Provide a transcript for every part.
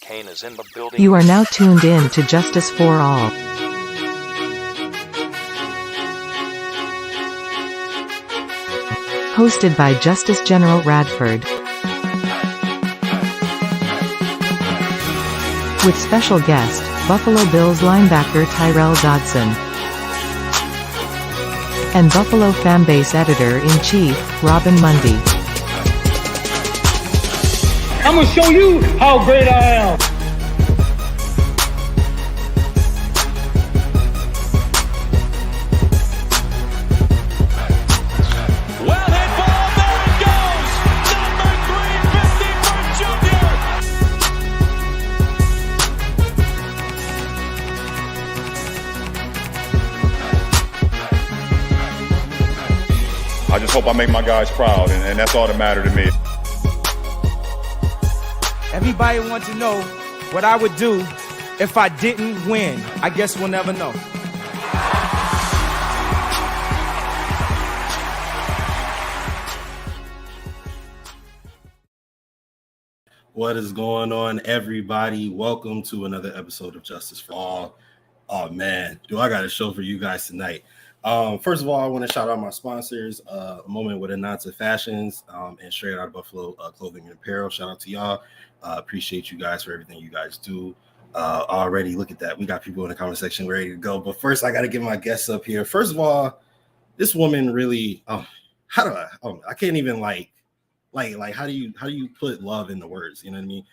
Kane is in the building. You are now tuned in to Justice for All. Hosted by Justice General Radford. With special guest, Buffalo Bills linebacker Tyrel Dodson. And Buffalo FAMbase editor-in-chief, Robyn Mundy. I'm gonna show you how great I am. Well hit ball, there it goes. Number 350 for Junior. I just hope I make my guys proud, and that's all that matters to me. Everybody wants to know what I would do if I didn't win. I guess we'll never know. What is going on, everybody? Welcome to another episode of Justice for All. Oh man, do I got a show for you guys tonight. First of all, I want to shout out my sponsors, A Moment with Ananta Fashions, and Straight Out of Buffalo Clothing and Apparel. Shout out to y'all. Appreciate you guys for everything you guys do. Already, look at that. We got people in the comment section ready to go. But first, I got to get my guests up here. First of all, this woman really, I can't even like, how do you put love into words? You know what I mean?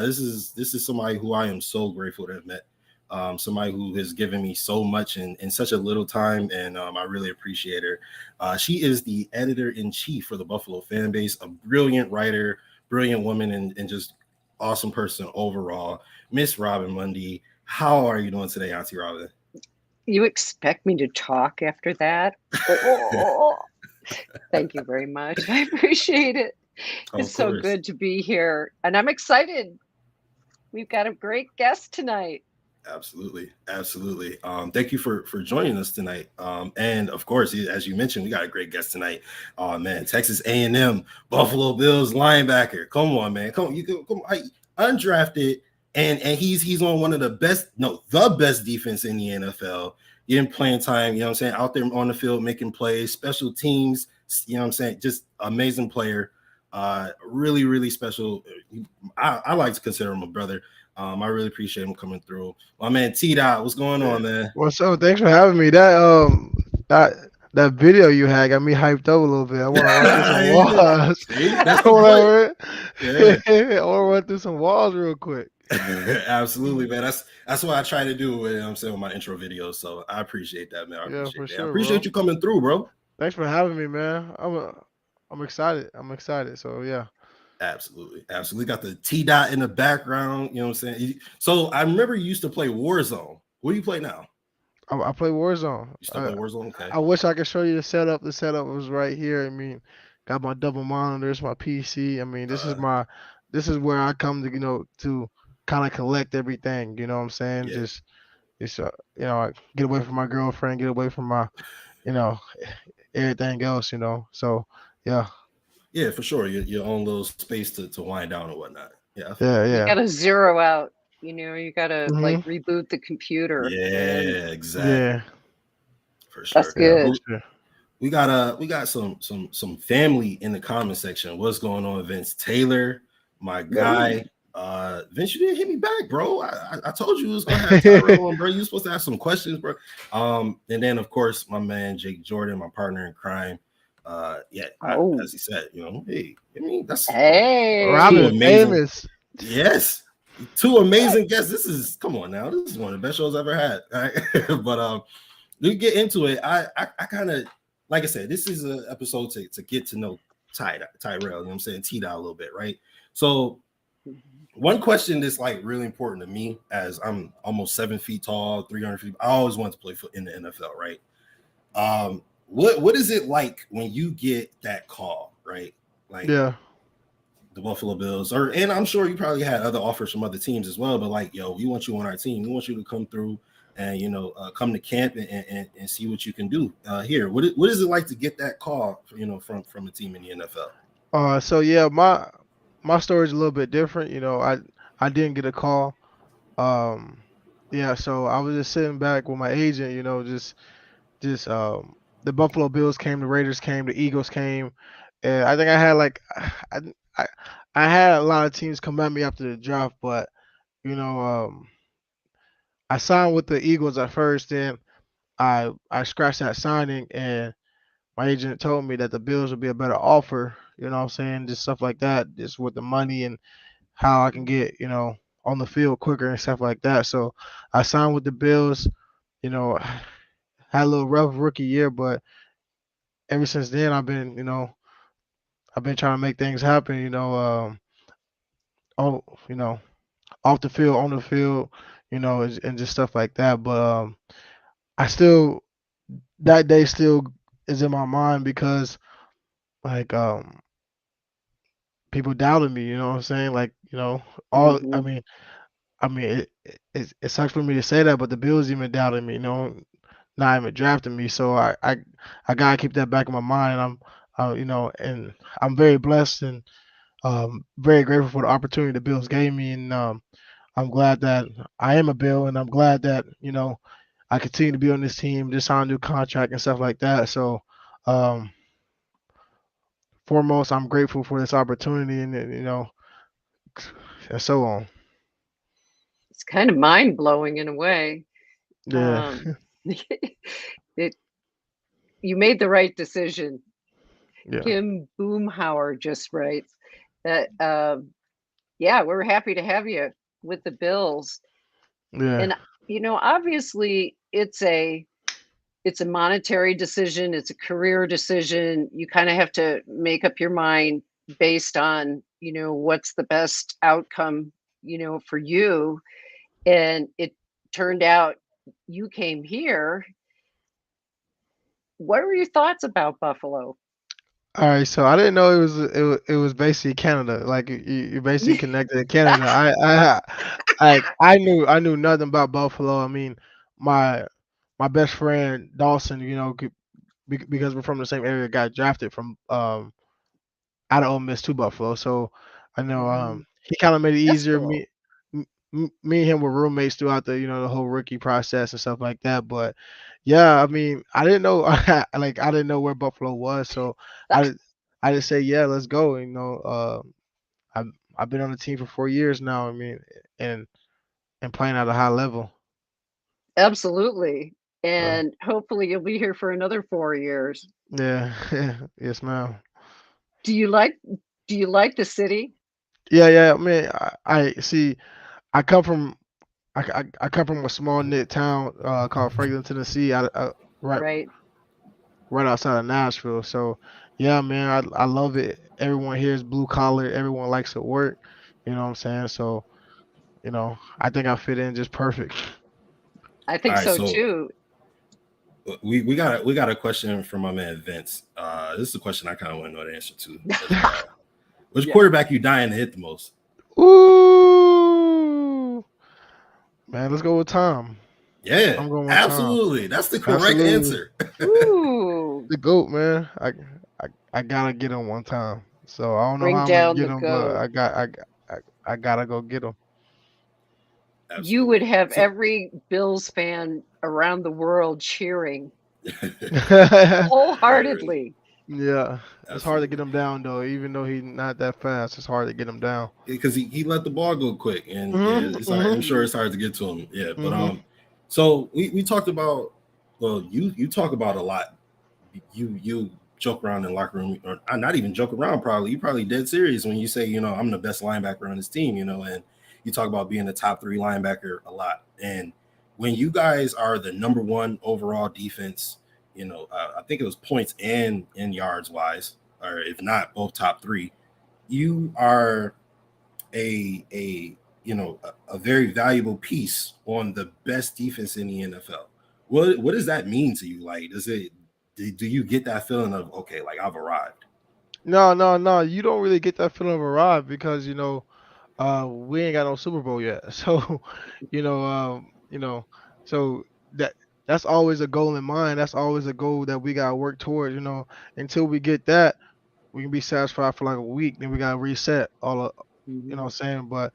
This is somebody who I am so grateful to have met. Somebody who has given me so much in such a little time, and I really appreciate her. She is the editor-in-chief for the Buffalo FAMbase, a brilliant writer, brilliant woman, and just awesome person overall. Miss Robyn Mundy, how are you doing today, Auntie Robyn? You expect me to talk after that? Thank you very much. I appreciate it. It's so good to be here, and I'm excited. We've got a great guest tonight. Absolutely. Thank you for joining us tonight. And of course, as you mentioned, we got a great guest tonight. Oh man, Texas A&M Buffalo Bills linebacker. Come on, man. Come on. Undrafted, and he's on one of the best defense in the NFL. Getting playing time, you know what I'm saying, out there on the field making plays, special teams, you know what I'm saying, just amazing player. Really, really special. I like to consider him a brother. I really appreciate him coming through. My man T-Dot, what's going on, man? What's up? Thanks for having me. That video you had got me hyped up a little bit. I want to run through some walls. That's I want to run through some walls real quick. Absolutely, man. That's what I try to do with, I'm saying, with my intro videos. So I appreciate that, man. I appreciate you coming through, bro. Thanks for having me, man. I'm excited. So yeah. Absolutely. Got the T-Dot in the background, you know what I'm saying? So I remember you used to play Warzone. What do you play now? I play Warzone. You still play Warzone? Okay. I wish I could show you the setup. The setup was right here. I mean, got my double monitors, my PC. I mean, this is where I come to, to kind of collect everything. You know what I'm saying? Yeah. I get away from my girlfriend, get away from my, everything else. So yeah. Yeah, for sure. Your own little space to wind down or whatnot. Yeah. You got to zero out. You got to like reboot the computer. Yeah, exactly. Yeah. For sure. That's good. We got some family in the comment section. What's going on, Vince Taylor? My guy. Vince, you didn't hit me back, bro. I told you it was gonna have Tyrel on, bro. You were supposed to have some questions, bro. And then of course my man Jake Jordan, my partner in crime. As he said, that's Robyn famous. Yes, two amazing guests. Come on now, this is one of the best shows I've ever had. Right? But we get into it. I kind of, like I said, this is an episode to get to know Tyrel. You know what I'm saying, T-Dot a little bit, right? So one question that's like really important to me, as I'm almost 7 feet tall, 300 feet. I always wanted to play in the NFL, right? What is it like when you get that call, right? Like, the Buffalo Bills, and I'm sure you probably had other offers from other teams as well, but like, we want you on our team. We want you to come through and come to camp and see what you can do here. What is it like to get that call, from a team in the NFL? So yeah, my story is a little bit different. I I didn't get a call. Yeah, so I was just sitting back with my agent, just the Buffalo Bills came, the Raiders came, the Eagles came, and I think I had like I I, I had a lot of teams come at me after the draft, but you know, I signed with the Eagles at first, then I scratched that signing, and my agent told me that the Bills would be a better offer. You know what I'm saying? Just stuff like that, just with the money and how I can get, on the field quicker and stuff like that. So I signed with the Bills. You know, had a little rough rookie year, but ever since then I've been trying to make things happen. Oh, off the field, on the field, and just stuff like that. But I still that day still is in my mind because like people doubted me. You know what I'm saying? Like all Hmm. I mean it sucks for me to say that, but the Bills even doubted me. Not even drafting me. So I gotta keep that back in my mind. And and I'm very blessed and very grateful for the opportunity the Bills gave me, and I'm glad that I am a Bill, and I'm glad that I continue to be on this team, just sign a new contract and stuff like that. So um, foremost, I'm grateful for this opportunity, and and so on. It's kind of mind blowing in a way. Yeah, Um, it You made the right decision. yeah, Kim Boomhauer just writes that yeah, we're happy to have you with the Bills. yeah. And obviously it's a monetary decision, it's a career decision. You kind of have to make up your mind based on, what's the best outcome, for you. And it turned out you came here. What were your thoughts about Buffalo? All right, so I didn't know it was basically Canada. Like you basically connected to Canada. I knew nothing about Buffalo. I mean, my my best friend Dawson, because we're from the same area, got drafted from out of Ole Miss to Buffalo. So I know Mhm. he kind of made it That's easier. cool. Me and him were roommates throughout the whole rookie process and stuff like that. But yeah, I mean, I didn't know like I didn't know where Buffalo was, so I I just say yeah, let's go. I've I've been on the team for 4 years now. I mean, and and playing at a high level. Absolutely. So And hopefully you'll be here for another 4 years. yeah, yes, ma'am. Do you like do you like the city? Yeah, yeah. I mean, I see. I come from I come from a small knit town called Franklin, Tennessee, right Right. right outside of Nashville. So yeah, man, I love it. Everyone here is blue collar. Everyone likes to work. You know what I'm saying? So I think I fit in just perfect. I All think right, so so too. we got a question from my man Vince. This is a question I kind of want to know the answer to as well. Which Yeah. quarterback you dying to hit the most? Ooh, man, let's go with Tom. Yeah, I'm going with Tom. absolutely. That's the correct Absolutely, answer. Ooh, the goat, man. I gotta get him one time. So I don't know bring how I'm gonna down get the him, but goat. I gotta go get him. You would Absolutely. have So every Bills fan around the world cheering literally, wholeheartedly. Yeah, it's hard to get absolutely. him down though. Even though he's not that fast, it's hard to get him down. Because he let the ball go quick, and yeah, Mhm, it's hard, mhm, I'm sure Mhm. it's hard to get to him. Yeah, but mhm. so we talked about, well, you talk about a lot. You joke around in the locker room, or not even joke around. Probably you probably dead serious when you say I'm the best linebacker on this team. And you talk about being the top 3 linebacker a lot. And when you guys are the number 1 overall defense, I think it was points and in yards wise, or if not both top 3, you are a very valuable piece on the best defense in the NFL. What does that mean to you? Like, do you get that feeling of, okay, like I've arrived? No, no, no. You don't really get that feeling of arrive because we ain't got no Super Bowl yet. So, you know, so that that's always a goal in mind. That's always a goal that we gotta work towards. Until we get that, we can be satisfied for like a week. Then we gotta reset You know what I'm saying? But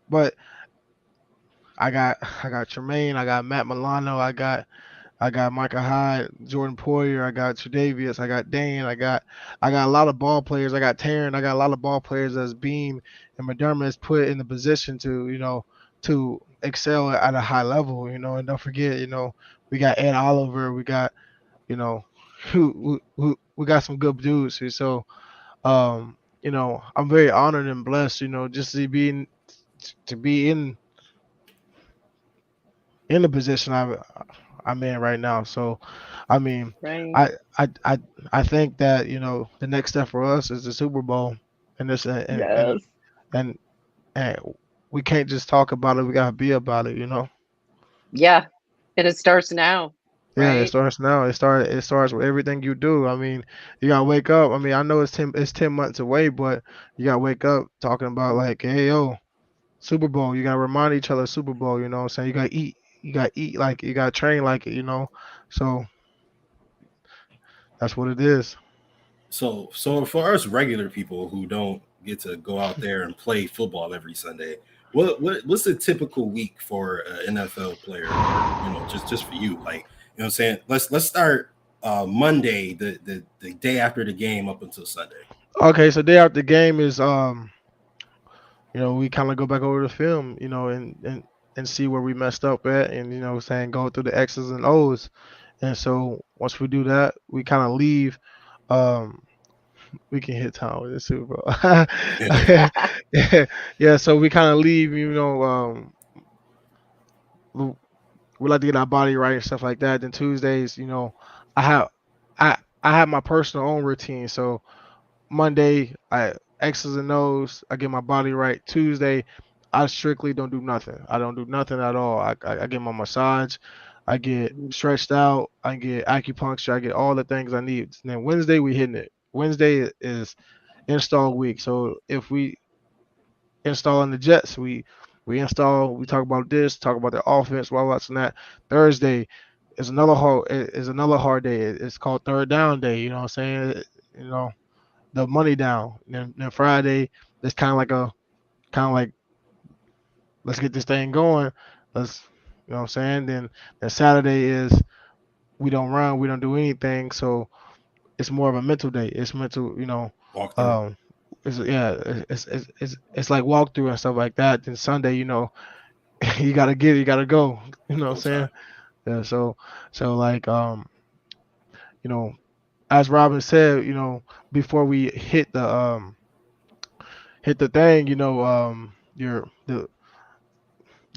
but I got Tremaine, I got Matt Milano, I got Micah Hyde, Jordan Poyer, I got Tre'Davious, I got Dane, I got a lot of ball players, I got Taryn, I got a lot of ball players that's Beam and McDermott is put in the position to, to excel at a high level, and don't forget, we got Ed Oliver, we got, you know, we got some good dudes here. So I'm very honored and blessed, just to be in the position I'm in right now. So, I mean, Right. I I I I think that the next step for us is the Super Bowl, and this Yes. and and we can't just talk about it. We gotta be about it. Yeah. And it starts now, Yeah, it right? starts now. It starts with everything you do. I mean, you gotta wake up. I mean, I know it's 10 months away, but you gotta wake up talking about like, hey yo, Super Bowl. You gotta remind each other Super Bowl. You know what I'm saying? You gotta eat. You gotta eat like it, you gotta train like it. So that's what it is. So for us regular people who don't get to go out there and play football every Sunday, what's a typical week for an NFL player, or just for you? Like, what I'm saying, let's start Monday, the day after the game up until Sunday. Okay, so day after the game is we kind of go back over the film, and see where we messed up at, and saying go through the X's and O's. And so once we do that, we kind of leave. Um, we can hit town with the Super Bowl. Yeah. So we kind of leave. We we like to get our body right and stuff like that. Then Tuesdays, I have I have my personal own routine. So Monday, I X's and O's. I get my body right. Tuesday, I strictly don't do nothing. I don't do nothing at all. I get my massage. I get stretched out. I get acupuncture. I get all the things I need. And then Wednesday, we hitting it. Wednesday is install week. So if we installing the Jets, we install. We talk about this. Talk about the offense. While watching that. Thursday is another hard day. It's called third down day. You know what I'm saying? You know the money down. Then Friday, it's kind of like let's get this thing going. Let's what I'm saying. Then Saturday is we don't run, we don't do anything. So it's more of a mental day. It's mental, Walk through. um, it's yeah, it's like walkthrough and stuff like that. Then Sunday, you gotta get it, you gotta go. You know what I'm Go saying? time. Yeah. So like you know, as Robin said, before we hit the thing, your the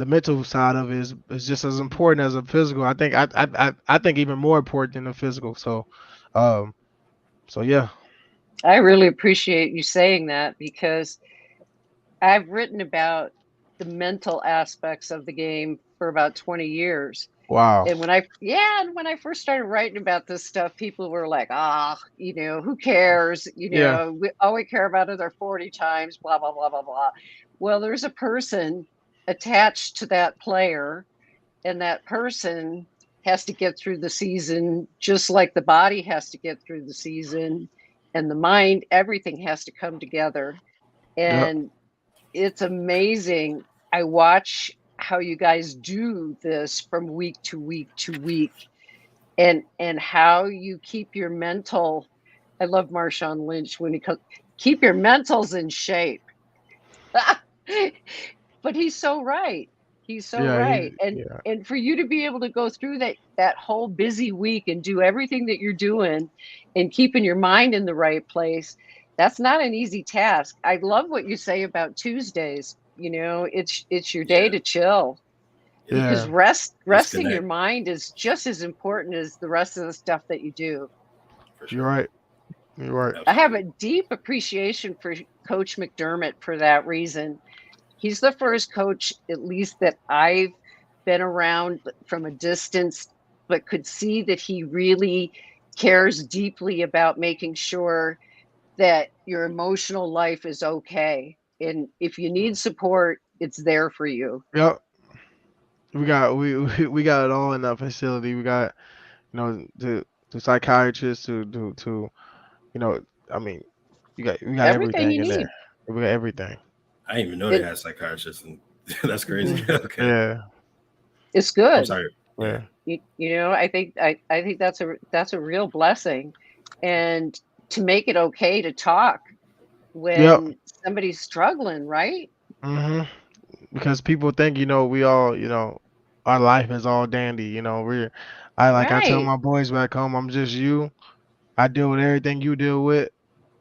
mental side of it is just as important as the physical. I think even more important than the physical. Um, so yeah. I really appreciate you saying that because I've written about the mental aspects of the game for about 20 years. Wow. And when I first started writing about this stuff, people were like, who cares? Yeah. All we care about are their 40 times, blah, blah, blah, blah, blah. Well, there's a person attached to that player, and that person has to get through the season just like the body has to get through the season, and the mind, everything has to come together. Yep. And it's amazing. I watch how you guys do this from week to week to week, and how you keep your mental. I love Marshawn Lynch when he keep your mentals in shape. But he's so right. He's so Yeah. right. And Yeah. for you to be able to go through that whole busy week and do everything that you're doing and keeping your mind in the right place, that's not an easy task. I love what you say about Tuesdays. It's your day Yeah. to chill, because Yeah. resting your Disconnect mind is just as important as the rest of the stuff that you do. for You're sure. right. You're right. I have a Absolutely. deep appreciation for Coach McDermott for that reason. He's the first coach, at least that I've been around from a distance, but could see that he really cares deeply about making sure that your emotional life is okay. And if you need support, it's there for you. Yep. We got it all in that facility. We got the psychiatrist to I mean, you got we got Everything everything you in need. there. We got everything. I didn't even know they had psychiatrists, and that's crazy. Mhm. Okay, Yeah. It's I'm good. sorry. Yeah. You know, I think that's a real blessing, and to make it okay to talk Yep. when somebody's struggling, right? hmm Because people think, we all, our life is all dandy. I tell Right. my boys back home, I'm just you. I deal with everything you deal with.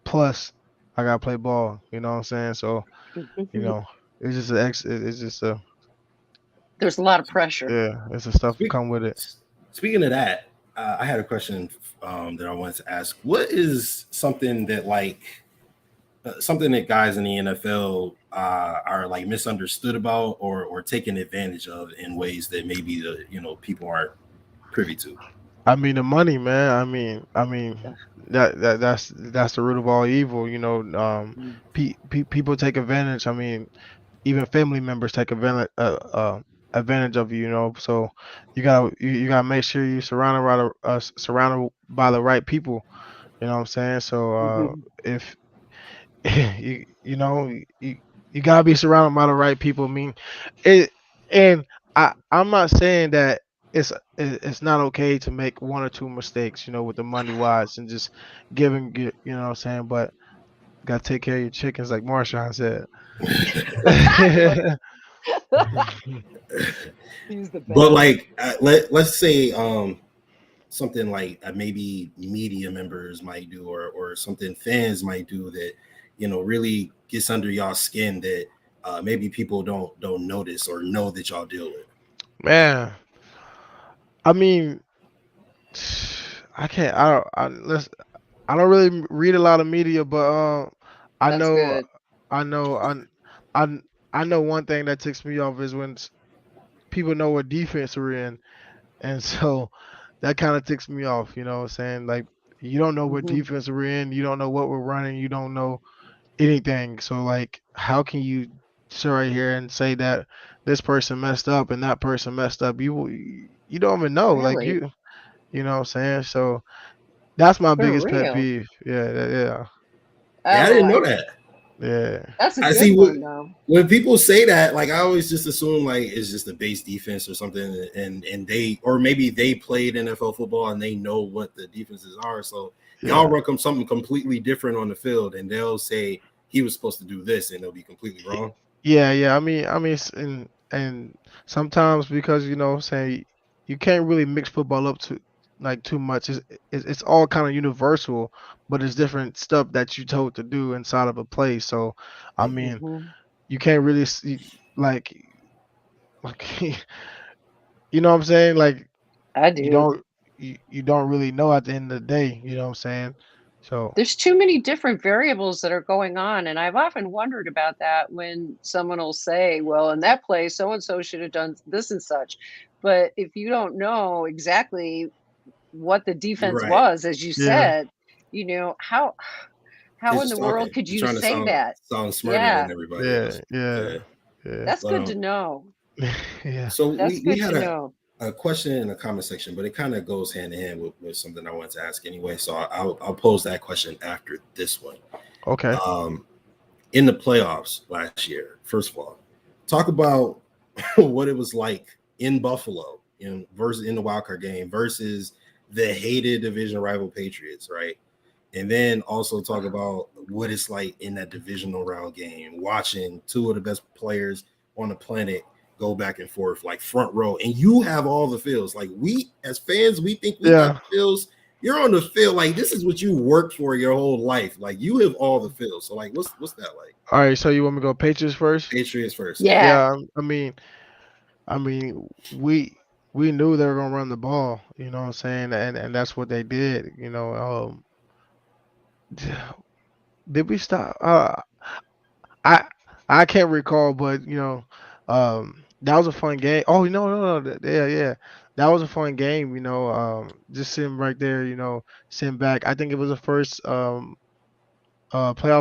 Plus, I gotta play ball. You know what I'm saying? So, you Mhm. know, it's just it's just a There's a lot of pressure. yeah, it's the stuff Speak, come with it. Speaking of that, I had a question that I wanted to ask. What is something that something that guys in the NFL are like misunderstood about or taken advantage of in ways that maybe people aren't privy to? I mean, the money, man. I mean that's the root of all evil. Mhm. People take advantage. I mean, even family members take advantage of you. So you gotta make sure you surrounded by the right people. You know what I'm saying? So Mhm. if you gotta be surrounded by the right people. I mean, it and I'm not saying that it's not okay to make one or two mistakes, with the money wise and just you know what I'm saying, but gotta take care of your chickens like Marshawn said. He's the But best. like, let's say something like maybe media members might do or something fans might do that really gets under y'all skin that maybe people don't notice or know that y'all deal with. Man, I mean, I can't. I don't really read a lot of media, but I That's know, good. I know, I, I know one thing that ticks me off is when people know what defense we're in, and so that kind of ticks me off. You know what I'm saying? Like you don't know what Mhm. defense we're in, you don't know what we're running, you don't know anything. So like, how can you sit right here and say that this person messed up and that person messed up? You don't even know. Like Really? you know what I'm saying? So that's my For biggest pet real? peeve. Yeah. Yeah, I Oh, didn't know that. Yeah. that's a I good see one though. when people say that, like I always just assume like it's just a base defense or something, and they or maybe they played NFL football and they know what the defenses are. So y'all Yeah. run something completely different on the field, and they'll say he was supposed to do this, and they'll be completely wrong. Yeah. And sometimes because what I'm saying you can't really mix football up too much. It's all kind of universal, but it's different stuff that you told to do inside of a play. So I mean, Mhm. you can't really see like you know what I'm saying? Like I you do. don't you don't really know at the end of the day. You know what I'm saying? So There's too many different variables that are going on, and I've often wondered about that when someone will say, "Well, in that play, so and so should have done this and such." But if you don't know exactly what the You're defense right. was, as you yeah, said, how You're in just the world talking. could You're you trying to say sound that? smarter than Yeah, everybody yeah, else. yeah, Yeah. yeah, that's But good to know. yeah. so That's we good had to know. a question in the comment section, but it kind of goes hand in hand with something I wanted to ask anyway. So I'll pose that question after this one. Okay. Um, in the playoffs last year, first of all, talk about what it was like in Buffalo versus in the wild card game versus the hated division rival Patriots, right? And then also talk about what it's like in that divisional round game, watching two of the best players on the planet go back and forth, like front row. And you have all the feels. Like we, as fans, we think we got Yeah. the feels. You're on the field. Like this is what you worked for your whole life. Like you have all the feels. So like, what's that like? All right. So you want me to go Patriots first? Patriots first, yeah. Yeah. Yeah. I mean, we knew they were gonna run the ball. You know what I'm saying? And that's what they did. Did we stop? I I can't recall, but that was a fun game. Oh no, yeah, that was a fun game. Just sitting right there, sitting back. I think it was the first playoff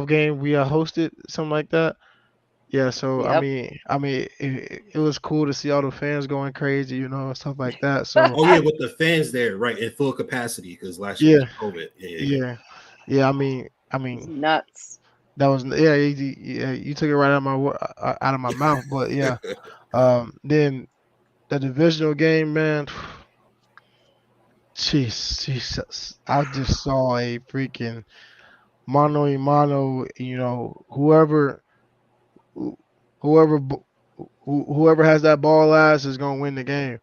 game we hosted, something like that. Yeah, so Yep. it was cool to see all the fans going crazy, and stuff like that. So Oh yeah, with the fans there, right, in full capacity because last year was yeah, COVID. Yeah. yeah, yeah. I It's mean, nuts. That was you took it right out of out of my mouth, but yeah. Then the divisional game, man. Jeez, Jesus, I just saw a freaking mano a mano. Who- whoever whoever has that ball last is gonna win the game.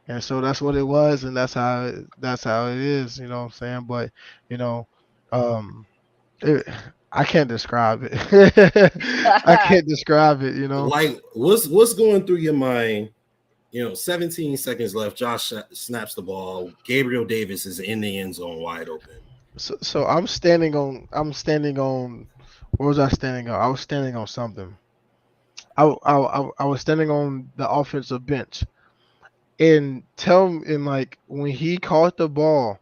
And so that's what it was, and that's how it is. You know what I'm saying? But you know, um, it, I can't describe it. I can't describe it. You know. Like, what's going through your mind? 17 seconds left. Josh snaps the ball. Gabriel Davis is in the end zone, wide open. So I'm standing on. Where was I standing on? I was standing on something. I was standing on the offensive bench, and like when he caught the ball,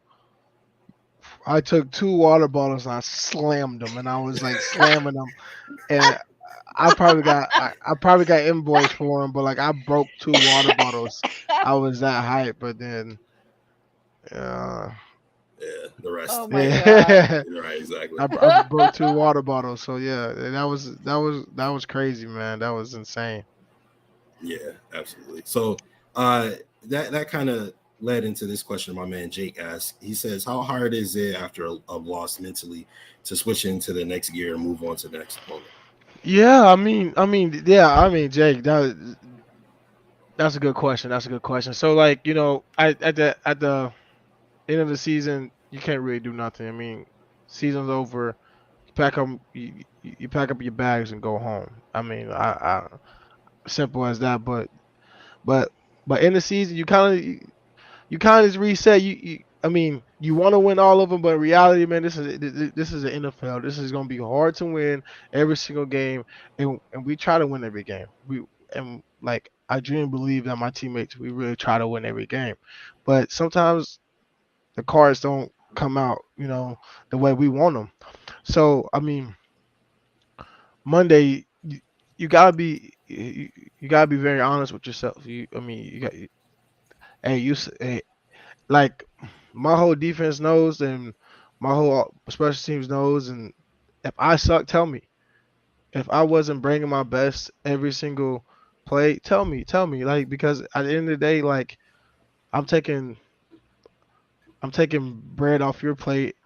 I took 2 water bottles and I slammed them, and I was like slamming them, and I probably got invoice for them, but like I broke 2 water bottles. I was that hype, but then uh, Yeah, the rest. Oh my God. Right, exactly. I broke 2 water bottles. So yeah, that was crazy, man. That was insane. Yeah, absolutely. So that kind of led into this question my man Jake asked. He says, how hard is it after a loss mentally to switch into the next gear and move on to the next opponent? Yeah, Jake, that's a good question. That's a good question. So like, at the end of the season, you can't really do nothing. I mean, season's over. You pack up your bags and go home. I mean, I simple as that. But but in the season, you kind of just reset. I mean, you want to win all of them, but in reality, man, this is an NFL. This is gonna be hard to win every single game, and we try to win every game. And like I dream and believe that my teammates, we really try to win every game, but sometimes the cards don't come out, the way we want them. So I mean, Monday, you gotta you gotta be very honest with yourself. I mean, hey, hey, like my whole defense knows, and my whole special teams knows, and if I suck, tell me. If I wasn't bringing my best every single play, tell me, like because at the end of the day, like I'm taking I'm taking bread off your plate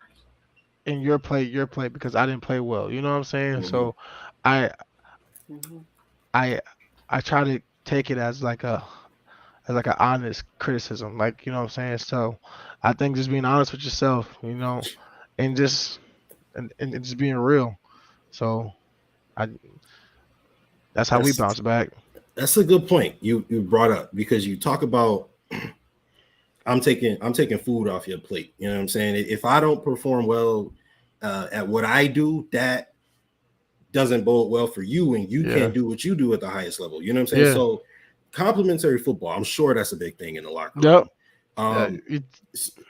and your plate because I didn't play well. You know what I'm saying? Mhm. So I Mhm. I I try to take it as like an honest criticism, like you know what I'm saying. So I think just being honest with yourself, and and just being real. So I that's how we That's bounce back. that's a good point you brought up, because you talk about I'm taking food off your plate. You know what I'm saying? If I don't perform well at what I do, that doesn't bode well for you, and you Yeah, can't do what you do at the highest level. You know what I'm saying? yeah, So complimentary football, I'm sure that's a big thing in the locker yep. room. Um, It,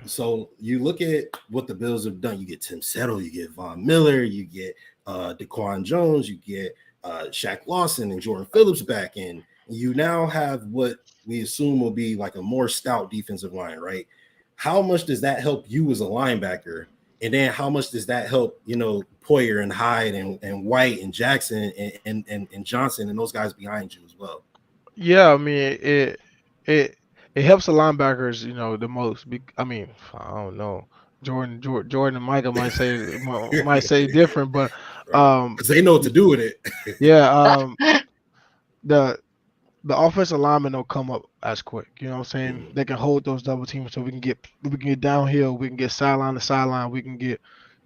so you look at what the Bills have done. You get Tim Settle, you get Von Miller, you get Daquan Jones, you get Shaq Lawson and Jordan Phillips back in. You now have what we assume will be like a more stout defensive line, right? How much does that help you as a linebacker? And then how much does that help, Poyer and Hyde and White and Jackson and Johnson and those guys behind you as well? yeah, I mean it it helps the linebackers, the most. I mean, I don't know. Jordan and Michael might say different, but Right. um, Because they know what to do with it. yeah, the the offensive linemen don't come up as quick. You know what I'm saying? Mhm. They can hold those double teams, so we can get downhill, we can get sideline to sideline, we can get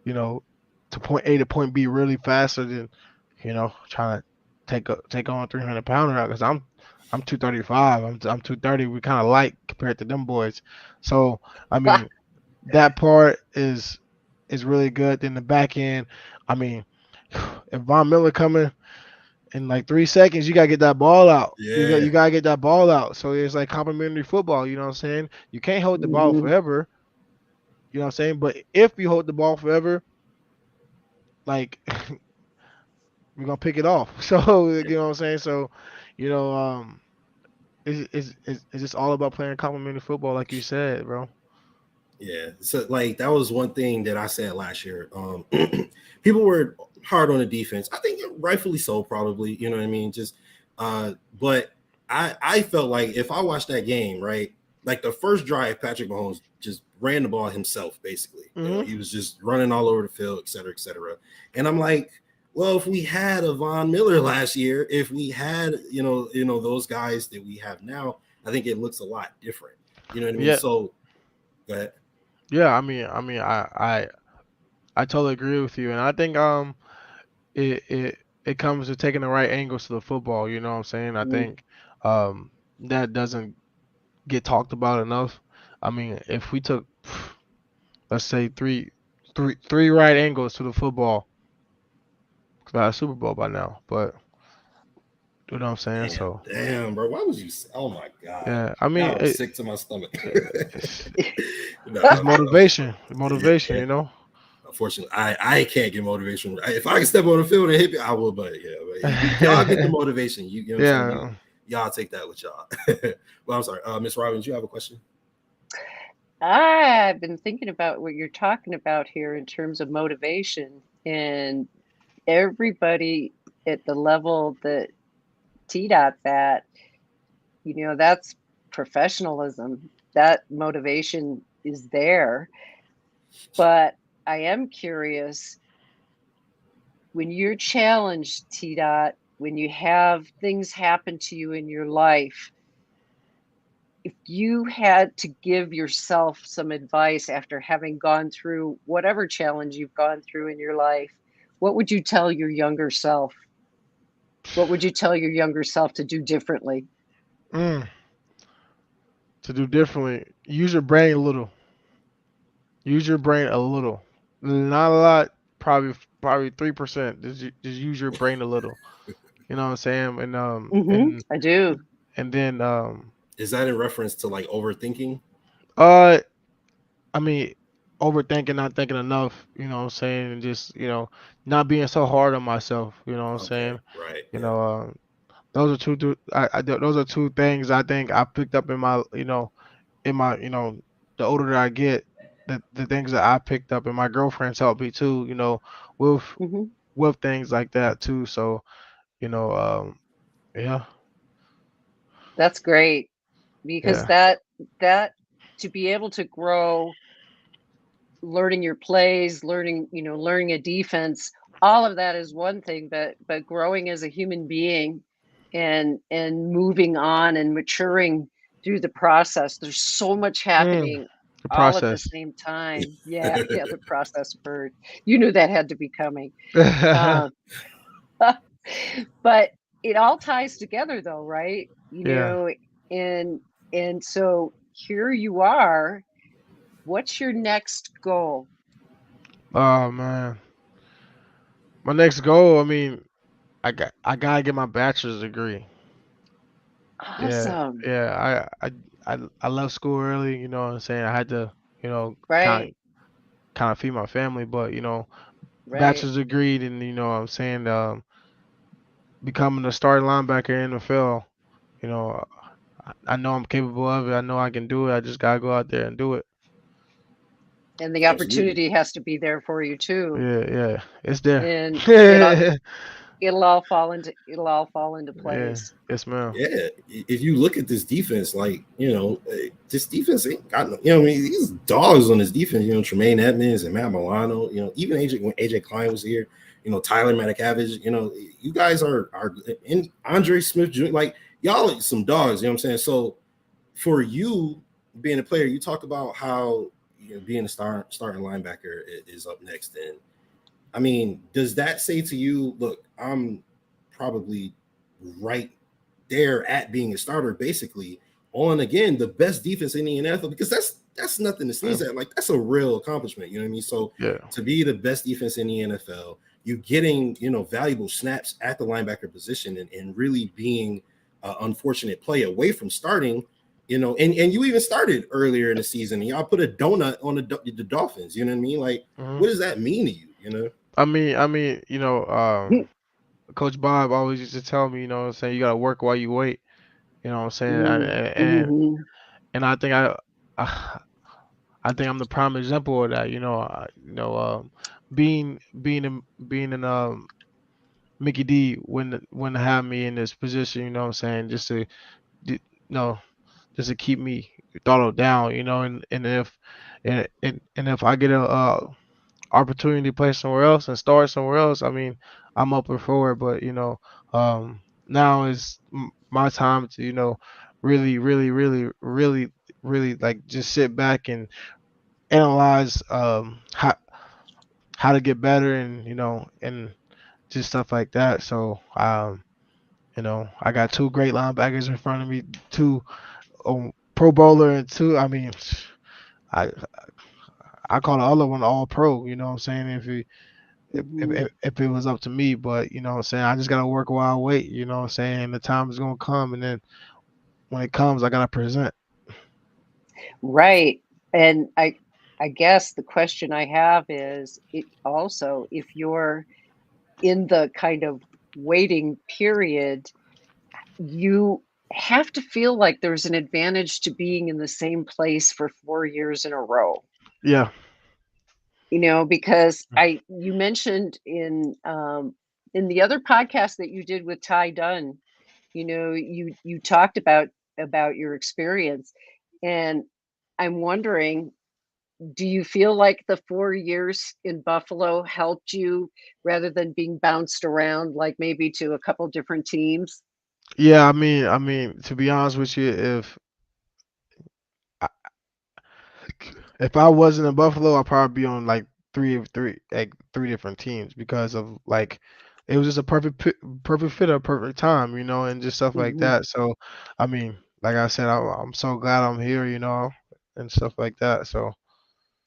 you know to point A to point B really faster than trying to take on 300 pounder because I'm 235. I'm 230. We kind of light compared to them boys. So I mean that part is really good. Then the back end, I mean, if Von Miller coming in like 3 seconds, you gotta get that ball out. Yeah. You gotta get that ball out. So it's like complimentary football. You know what I'm saying? You can't hold the ball Mhm. forever. You know what I'm saying? But if you hold the ball forever, like we're gonna pick it off. So you know what I'm saying? So you know, it's just all about playing complimentary football, like you said, bro. Yeah. So like that was one thing that I said last year. People were hard on the defense. I think rightfully so, probably. You know what I mean? Just but I felt like if I watched that game, right, like the first drive, Patrick Mahomes just ran the ball himself, basically. You know, he was just running all over the field, et cetera, et cetera. And I'm like, well, if we had a Von Miller last year, if we had, you know, those guys that we have now, I think it looks a lot different. You know what I mean? Yeah, So go ahead. yeah. I totally agree with you, and I think it comes to taking the right angles to the football. You know what I'm saying? I think that doesn't get talked about enough. I mean, if we took, let's say three right angles to the football, could have a Super Bowl by now. But you know what I'm saying? So Damn, bro. Why was you? Oh my god. yeah, I mean, Now I'm sick to my stomach. it's, No, it's motivation. Motivation, yeah. you know. Unfortunately, I can't get motivation. If I can step on the field and hit me, I will. But yeah, but y'all get the motivation. You know what I'm saying? Y'all take that with y'all. Well, I'm sorry, Miss Robyn, you have a question? I've been thinking about what you're talking about here in terms of motivation, and everybody at the level that T-Dot's at, you know, that's professionalism. That motivation is there. But I am curious, when you're challenged, T-Dot, when you have things happen to you in your life, if you had to give yourself some advice after having gone through whatever challenge you've gone through in your life, what would you tell your younger self? What would you tell your younger self to do differently? Mm, to do differently, use your brain a little. Use your brain a little, not a lot. Probably 3%. Just use your brain a little. You know what I'm saying? And I do. and then Is that in reference to like overthinking? uh I mean, overthinking, not thinking enough, you know what I'm saying, and just, not being so hard on myself, you know what I'm Okay, saying? right. You Yeah. know, those are those are two things I think I picked up in my, the older that I get, the things that I picked up, and my girlfriend's helped me too, with Hmm. things like that too. So, you know, yeah, That's great, because yeah. that to be able to grow, learning your plays, learning a defense, all of that is one thing, but growing as a human being and moving on and maturing through the process. There's so much Mm, happening the all at the process. same time. Yeah, yeah, the process word. You knew that had to be coming. Um, but it all ties together though, right? Yeah. And so here you are. What's your next goal? Oh man. My next goal, I mean, I gotta get my bachelor's degree. Yeah, Awesome. yeah. I left school early. You know what I'm saying. I had to, Right, kind of feed my family, but right. bachelor's degree, and what I'm saying, becoming a starting linebacker in the NFL. You know, I know I'm capable of it. I know I can do it. I just gotta go out there and do it. And the Absolutely. opportunity has to be there for you too. Yeah, yeah. It's there. And Yeah, it'll all fall into place. yes, ma'am. Yeah. If you look at this defense, like, this defense ain't got no, I mean, these dogs on this defense, Tremaine Edmonds and Matt Milano, even when AJ Klein was here, Tyler Matakavage, you guys are in Andre Smith Jr., like y'all are some dogs, you know what I'm saying? So for you being a player, you talk about how being a starting linebacker is up next. And I mean, does that say to you, look, I'm probably right there at being a starter, basically on again the best defense in the NFL, because that's nothing to sneeze Yeah, at. Like that's a real accomplishment, you know what I mean? So yeah. to be the best defense in the NFL, you getting valuable snaps at the linebacker position, and really being an unfortunate play away from starting. And you even started earlier in the season. And y'all put a donut on the Dolphins. You know what I mean? Like, Hmm. what does that mean to you? I mean, Coach Bob always used to tell me, what I'm saying, you gotta work while you wait. You know what I'm saying? Mm, And mhm. and I think I I think I'm the prime example of that. Being in Mickey D when to have me in this position. You know what I'm saying? You know, just to keep me throttled down. And if I get a opportunity to play somewhere else and start somewhere else, I mean, I'm up and forward. But now is my time to really, really, really, really, really like just sit back and analyze how to get better and and just stuff like that. So I got two great linebackers in front of me, two Pro Bowler and two. I mean, I I call the other one all pro. You know what I'm saying? Mhm. If it was up to me, but you know what I'm saying, I just gotta work while I wait. You know what I'm saying? The time is gonna come, and then when it comes, I gotta present. Right. And I guess the question I have is it also if you're in the kind of waiting period, you have to feel like there's an advantage to being in the same place for 4 years in a row. Yeah. Because I you mentioned in the other podcast that you did with Ty Dunn, you talked about your experience, and I'm wondering, do you feel like the 4 years in Buffalo helped you rather than being bounced around, like, maybe to a couple different teams? Yeah, I mean, to be honest with you, I, if I wasn't in Buffalo, I'd probably be on like three different teams because of like it was just a perfect fit, a perfect time, and just stuff like Mhm. that. So, I mean, like I said, I'm so glad I'm here, and stuff like that. So,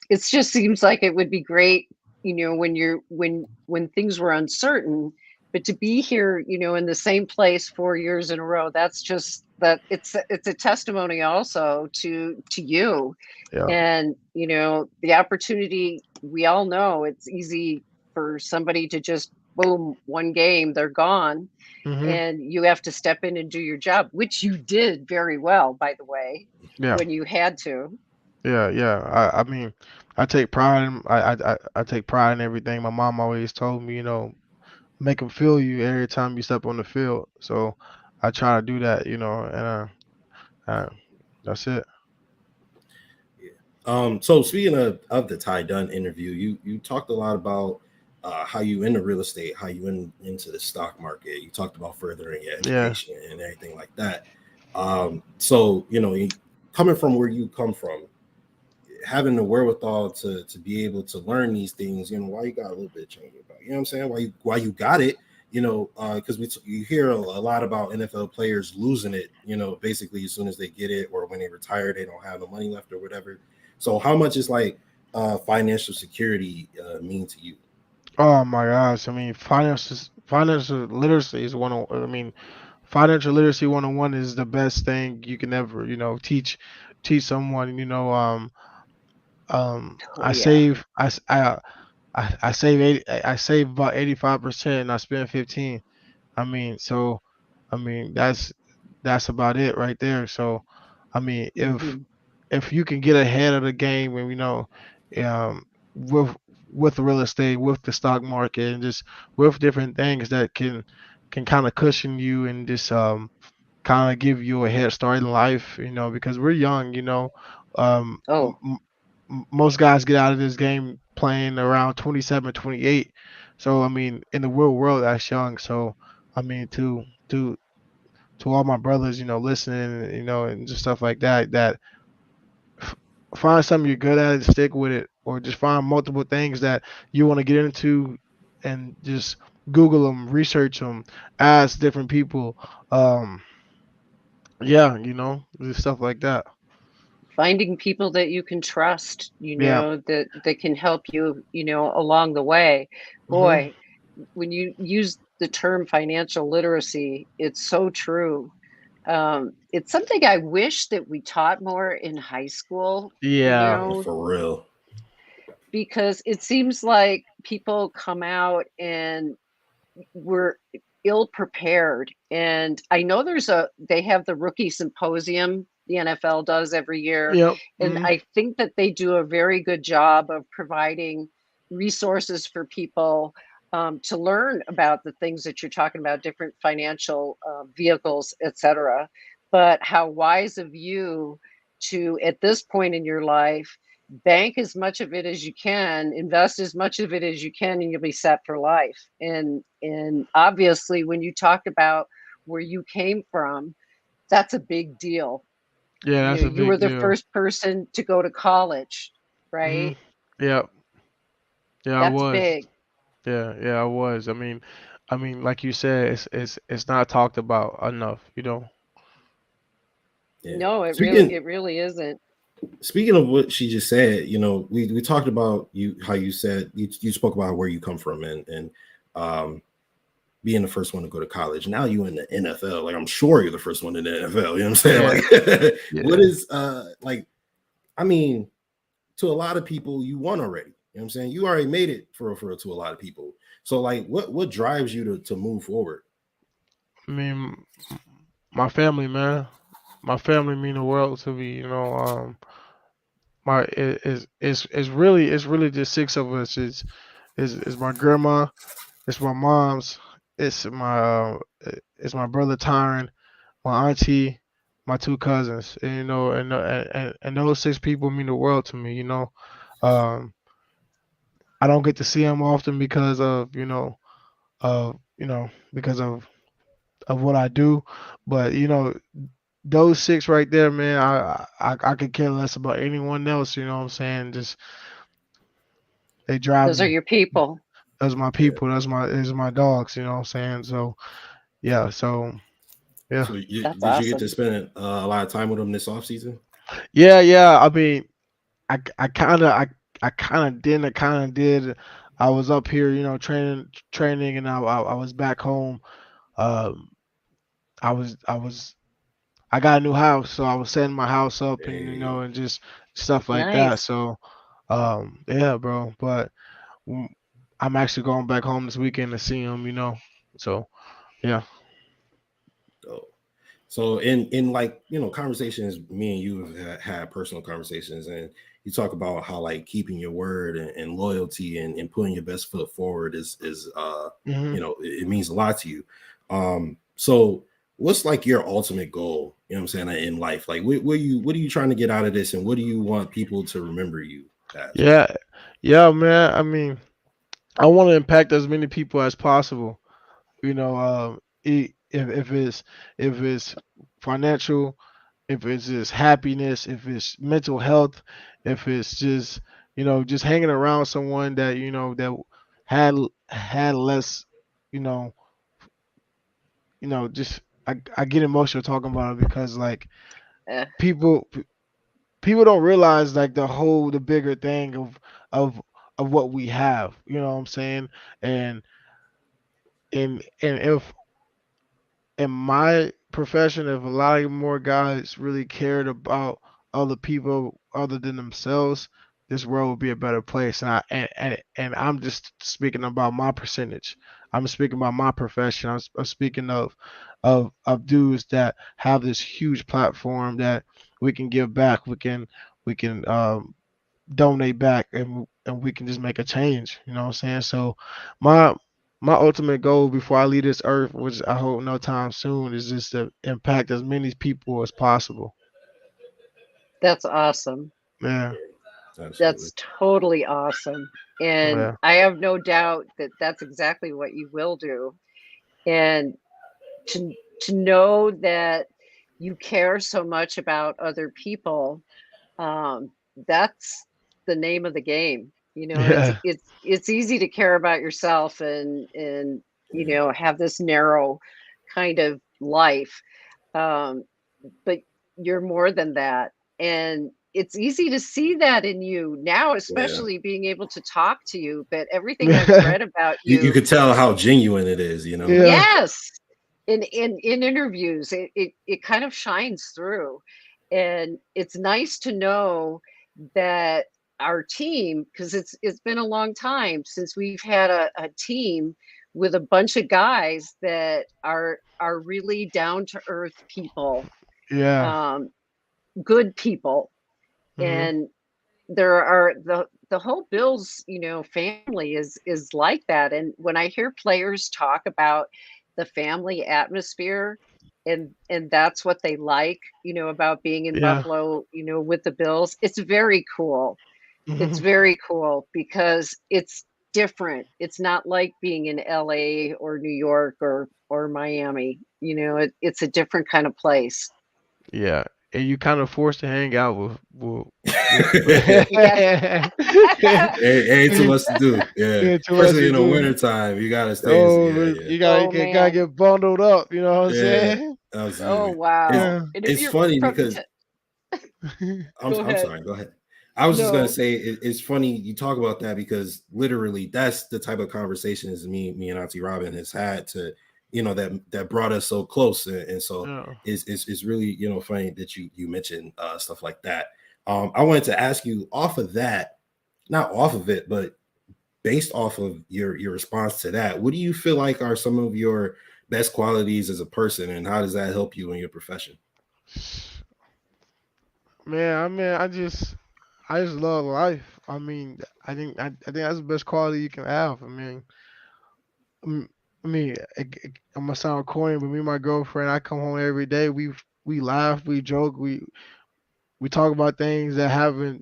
It just seems like it would be great, when when things were uncertain, but to be here, in the same place 4 years in a row, that's just that it's a testimony also to you. yeah. And, the opportunity, we all know it's easy for somebody to just boom, one game, they're gone, Mhm. and you have to step in and do your job, which you did very well, by the way, Yeah. when you had to. Yeah. Yeah. I mean, I take pride in I take pride in everything. My mom always told me, make them feel you every time you step on the field. So I try to do that, and uh, that's it. Yeah. So speaking of the Ty Dunn interview, you talked a lot about how you into real estate, how you into the stock market. You talked about furthering your Yeah. education and everything like that. So coming from where you come from, having the wherewithal to be able to learn these things, why you got a little bit of change about, you know what I'm saying? Why you got it, because you hear a lot about NFL players losing it, basically as soon as they get it or when they retire, they don't have no money left or whatever. So how much is like financial security mean to you? Oh my gosh. I mean, financial literacy is one of. I mean, financial literacy 101 is the best thing you can ever, teach someone. Oh, I yeah. save. I save 80. I save about 85%, and I spend 15. I mean, so, I mean, that's about it right there. So, I mean, Mhm. if you can get ahead of the game and um with the real estate, with the stock market, and just with different things that can kind of cushion you and just kind of give you a head start in life, because we're young, Oh, most guys get out of this game playing around 27, 28. So I mean, in the real world, that's young. So I mean, to all my brothers, listening, and just stuff like that, f- find something you're good at and stick with it, or just find multiple things that you want to get into, and just Google them, research them, ask different people. Um, yeah, just stuff like that. finding people that you can trust, Yeah. that can help you, along the way. Hmm. Boy, when you use the term financial literacy, it's so true. It's something I wish that we taught more in high school, Yeah. For real. because it seems like people come out and we're ill prepared. And I know they have the rookie symposium the NFL does every year. Yep. And I think that they do a very good job of providing resources for people to learn about the things that you're talking about, different financial vehicles, et cetera. But how wise of you to, at this point in your life, bank as much of it as you can, invest as much of it as you can, and you'll be set for life. And obviously, when you talk about where you came from, that's a big deal. Yeah, that's a You were big the deal. first person to go to college, right? Yep. Yeah, I That's was. big. Yeah, I was. Like you said, it's not talked about enough, you know. Yeah. No, Speaking it really isn't. speaking of what she just said, we talked about how you said you spoke about where you come from and being the first one to go to college. Now you in the NFL. Like I'm sure you're the first one in the NFL. You know what I'm saying? Yeah. Like Yeah. what is like I mean, to a lot of people, you won already. You know what I'm saying? You already made it for to a lot of people. So like what drives you to move forward? I mean, my family, man. My family mean the world to me, you know. It's really just six of us. It's my grandma, it's my mom's, it's my brother Tyron, my auntie, my two cousins. And, you know, and those six people mean the world to me, you know. Um, I don't get to see them often because of, because of what I do, but you know, those six right there, man, I could care less about anyone else. You know what I'm saying? Just they drive Those are me. your people. Those my people. Those my dogs. You know what I'm saying? So yeah. So yeah. So That's did you get to awesome. spend a lot of time with them this offseason? Yeah. I mean, I kind of didn't. I kind of did. I was up here, you know, training, and I was back home. Um, I was I got a new house, so I was setting my house up and you know Hey, and just stuff like that. Nice. So yeah, bro. But mm, I'm actually going back home this weekend to see him, you know. So yeah. dope. So in like conversations, me and you have had personal conversations, and you talk about how like keeping your word and loyalty and putting your best foot forward is hmm it means a lot to you. So what's like your ultimate goal? You know what I'm saying in life? Like what are you trying to get out of this, and what do you want people to remember you as? Yeah. Yeah, man. I mean, I want to impact as many people as possible. You know, if it's financial, if it's just happiness, if it's mental health, if it's just just hanging around someone that that had had less, you know, just I get emotional talking about it because like Eh, people people don't realize like the bigger thing of of what we have. You know what I'm saying? And and if in my profession, if a lot more guys really cared about other people other than themselves, this world would be a better place. And I'm just speaking about my percentage. I'm speaking about my profession. I'm speaking of dudes that have this huge platform that we can give back. We can donate back and we can just make a change. You know what I'm saying? So my my ultimate goal before I leave this earth, which I hope no time soon, is just to impact as many people as possible. that's awesome. Yeah, Absolutely. That's totally awesome. And yeah, I have no doubt that that's exactly what you will do. And to to know that you care so much about other people, um, that's the name of the game. yeah, It's easy to care about yourself and have this narrow kind of life. Um, but you're more than that. And it's easy to see that in you now, Yeah. especially being able to talk to you. But everything I've yeah, read about You you, could tell how genuine it is. yeah, yes, in interviews, it kind of shines through. And it's nice to know that our team, because it's been a long time since we've had a team with a bunch of guys that are really down to earth people. yeah, Um, good people. Mhm. And there are the whole Bills, family is like that. And when I hear players talk about the family atmosphere, and that's what they like, about being in Yeah. Buffalo, with the Bills, it's very cool. It's Mhm. very cool because it's different. It's not like being in LA or New York or Miami. It's a different kind of place. Yeah, and you kind of forced to hang out with people. Yes. Ain't too much to do. Yeah. Yeah, too much Especially to in the do. wintertime. You gotta stay Oh, yeah, but yeah. Oh you gotta man. get bundled up. You know what I'm Yeah. saying? Oh Absolutely. It's wow. Yeah. And if it's you're funny from because go I'm ahead. sorry, go ahead. I was just gonna No. say it's funny you talk about that because literally that's the type of conversations me and Auntie Robyn has had to, that brought us so close. And so Yeah. it's really, funny that you mentioned stuff like that. I wanted to ask you off of that, not off of it, but based off of your response to that, what do you feel like are some of your best qualities as a person, and how does that help you in your profession? Man, I just love life. I think that's the best quality you can have. Mm, I'm gonna sound corny, but me and my girlfriend, I come home every day. We laugh, we joke, we talk about things that happen,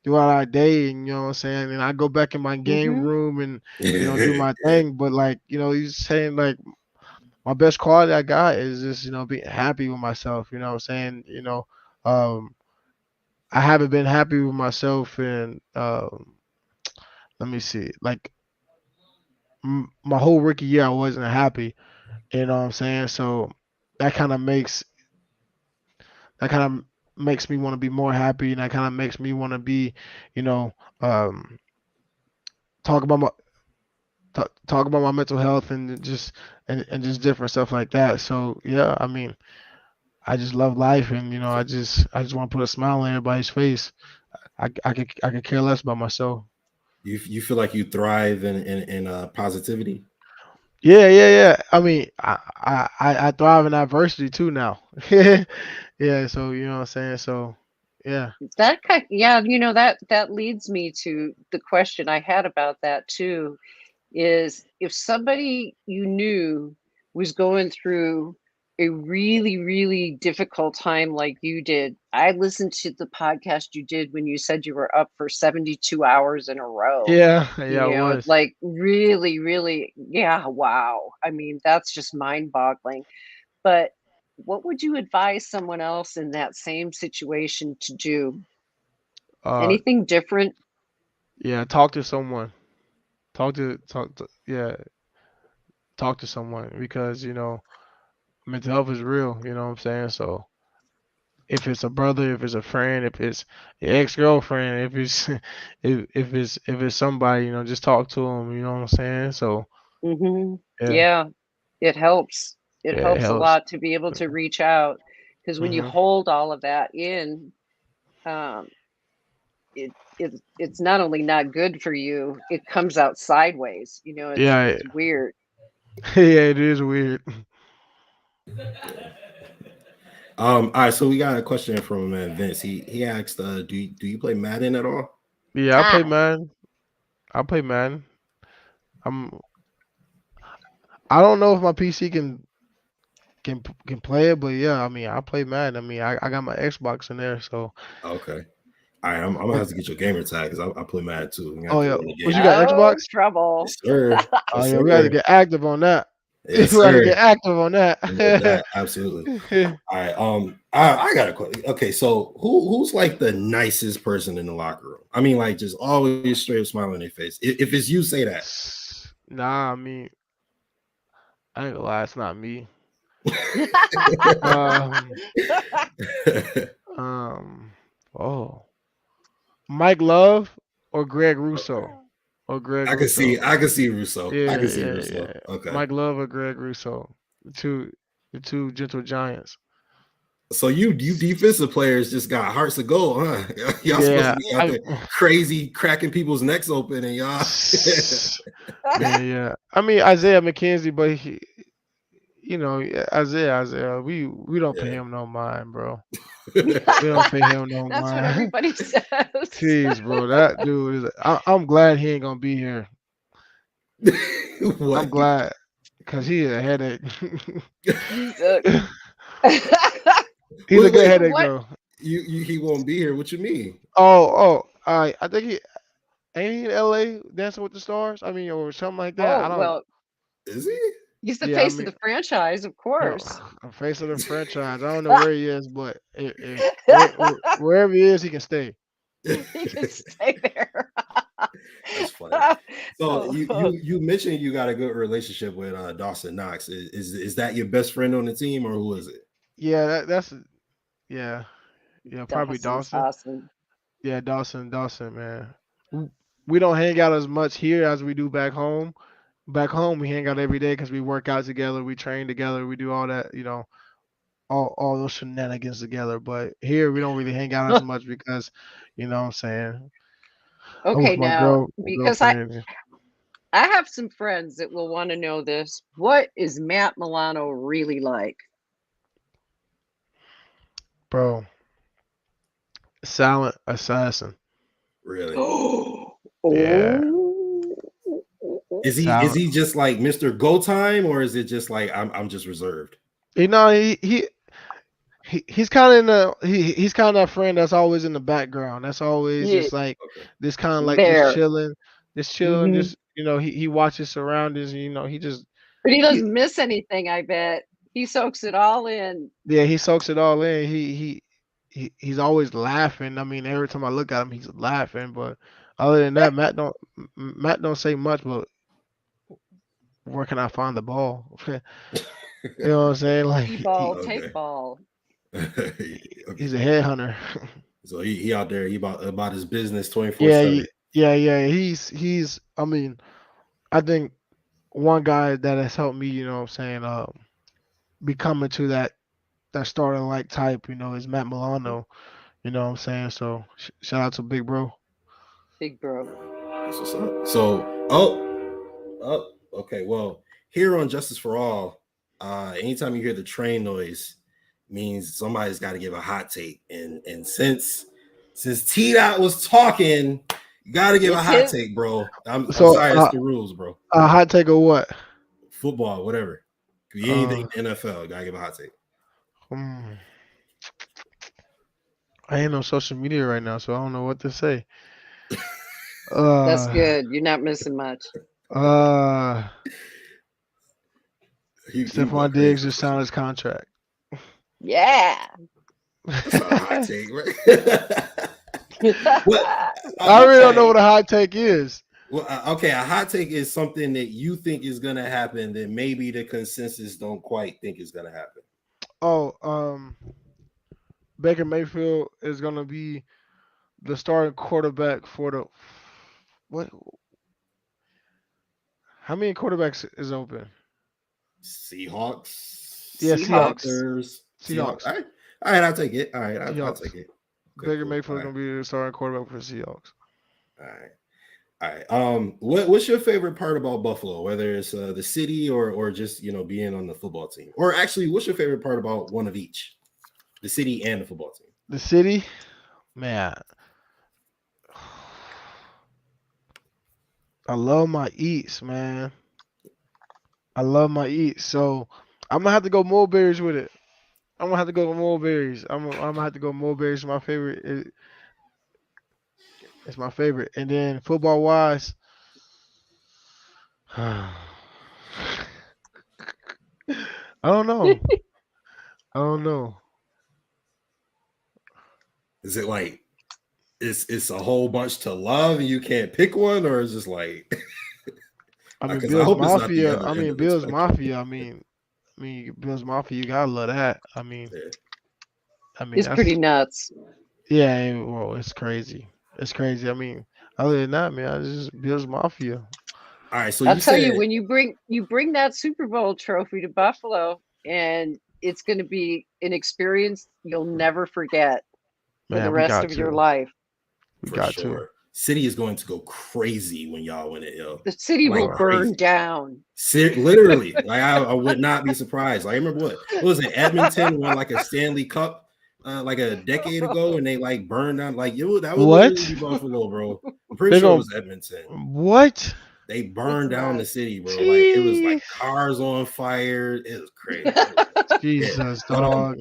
throughout our day, and you know what I'm saying. And I go back in my game Mhm. room and do my thing. But like he's saying like my best quality I got is just being happy with myself. You know what I'm saying. Um, I haven't been happy with myself in let me see, like my whole rookie year I wasn't happy. You know what I'm saying. So that kind of makes that kind of makes me want to be more happy, and that kind of makes me want to be, you know, um, talk about my talk about my mental health and just different stuff like that. So yeah, I just love life, and I just want to put a smile on everybody's face. I could care less about myself. You feel like you thrive in positivity? Yeah, yeah, yeah. I thrive in adversity too now. Yeah, so you know what I'm saying. So yeah. Yeah, that leads me to the question I had about that too, is if somebody you knew was going through a really, really difficult time like you did. I listened to the podcast you did when you said you were up for 72 hours in a row. Yeah, yeah, it was. Like really, really, yeah, wow. I mean, that's just mind-boggling. But what would you advise someone else in that same situation to do? Uh, Anything different? yeah, talk to someone. Yeah, talk to someone because mental health is real. You know what I'm saying. So if it's a brother, if it's a friend, if it's your ex-girlfriend, if it's if it's somebody, just talk to them. You know what I'm saying. So Hmm. yeah, Yeah, it helps. It yeah, it helps a helps. lot to be able to reach out because when you Hmm. hold all of that in, um, it's not only not good for you, it comes out sideways. Yeah, It's weird. yeah, it is weird. All right, so we got a question from Vince. He asked, do you play Madden at all? Yeah, I play Ah, man. I play man. I'm. I don't know if my PC can play it, but yeah, I play Madden. I got my Xbox in there, so. Okay. All right, I'm gonna have to get your gamer tag because I play Madden too. We Oh got to yeah, run the what game. you got, oh, Xbox? trouble. Yes, sir. Oh Yes, yeah, we got to sir. get active on that. We Yes, got to get sir. active on that. No doubt. Absolutely. All right. I got a question. Okay, so who's like the nicest person in the locker room? I mean, like just always straight up smile on their face. If it's you, say that. Nah, I ain't gonna lie, it's not me. Um, um, oh, Mike Love or Greg Russo Okay. or Greg I can see Russo. I can see Russo. I Yeah, can see yeah, Russo. yeah. Okay. Mike Love or Greg Russo, the two gentle giants. So you defensive players just got hearts of gold, huh? Y'all supposed Yeah, to be out there crazy cracking people's necks open and y'all man, yeah. Isaiah McKenzie, but Isaiah, we don't pay yeah. him no mind, bro. We don't pay him no That's what mind. everybody says. Jeez, bro, that dude is. I'm glad he ain't gonna be here. What? I'm glad, cause he a headache. He's a- He's a Wait, good headache what? though. You he won't be here. What you mean? Oh, I think he ain't he in LA Dancing with the Stars. I mean, or something like that. I Oh, don't. well, Is he? he's the Yeah, I face of mean, the franchise, of course. I'm face of the franchise. I don't know where he is, but wherever he is, he can stay. He can stay there. That's funny. So you mentioned you got a good relationship with Dawson Knox. Is that your best friend on the team, or who is it? Yeah, that's yeah, probably Dawson's Dawson. awesome. Yeah, Dawson, man. We don't hang out as much here as we do back home. Back home, we hang out every day because we work out together, we train together, we do all that, all those shenanigans together. But here, we don't really hang out as much because, you know what I'm saying? I'm Okay, with my now because girlfriend. I have some friends that will want to know this. What is Matt Milano really like? Bro, silent assassin. Really? Yeah. Is he just like Mr. Go Time, or is it just like I'm just reserved? He's kind of in the he's kind of that friend that's always in the background. That's always Yeah. just like Okay. this kind of like There. just chilling, Mhm. just he watches surroundings. He just But he doesn't miss anything, I bet. He soaks it all in. he soaks it all in. He's always laughing. I mean, every time I look at him, he's laughing. But other than that, Matt don't say much. But where can I find the ball? You know what I'm saying? Like T-ball, Okay. take ball. Okay. he's a headhunter. So he out there, he about his business 24/7. Yeah. He's. I mean, I think one guy that has helped me, you know what I'm saying, becoming to that starter like type, is Matt Milano. You know what I'm saying? So shout out to Big Bro. Big bro. That's what's up. So okay. Well, here on Justice for All, anytime you hear the train noise, means somebody's got to give a hot take. And since T-Dot was talking, you got to give a hot take, bro. I'm sorry, it's the rules, bro. A hot take of what? Football, whatever. Anything NFL, you gotta give a hot take. I ain't on social media right now, so I don't know what to say. That's good. You're not missing much. Stephon Diggs just signed his contract. Yeah. That's not a hot take, right? I really don't know what a hot take is. Well, okay, a hot take is something that you think is gonna happen that maybe the consensus don't quite think is gonna happen. Baker Mayfield is gonna be the starting quarterback for the what? How many quarterbacks is open? Seahawks. Yeah, Seahawks. Seahawks. All right, I'll take it. All right, I'll take it. Baker Mayfield is gonna be the starting quarterback for the Seahawks. All right. What's your favorite part about Buffalo? Whether it's the city or just being on the football team, or actually, what's your favorite part about one of each, the city and the football team? The city, man. I love my eats, man. I love my eats. So I'm gonna have to go mulberries with it. I'm gonna have to go mulberries. I'm gonna have to go mulberries. My favorite. It's my favorite. And then football wise, I don't know. Is it like it's a whole bunch to love and you can't pick one, or is it just like I mean, 'cause Bills it's not the Mafia. other I end mean, of the Bills spectrum. Mafia. I mean, Bills Mafia. You gotta love that. I mean, Yeah. It's pretty nuts. Yeah, well, it's crazy. It's crazy. I mean, other than that, man, I just Bills Mafia. All right, so I'll tell you, when you bring that Super Bowl trophy to Buffalo, and it's going to be an experience you'll never forget for the rest of your life. We got to. City is going to go crazy when y'all win it, yo. The city will burn down. Literally, like I would not be surprised. Like, I remember what was it? Edmonton won like a Stanley Cup like a decade ago, and they like burned down. Like that would What? literally be Buffalo, bro. I'm pretty They're sure it gonna was Edmonton. what? They burned down the not. city, bro. Like it was like Jeez. cars on fire. It was crazy. It was nuts. Jesus, But dog.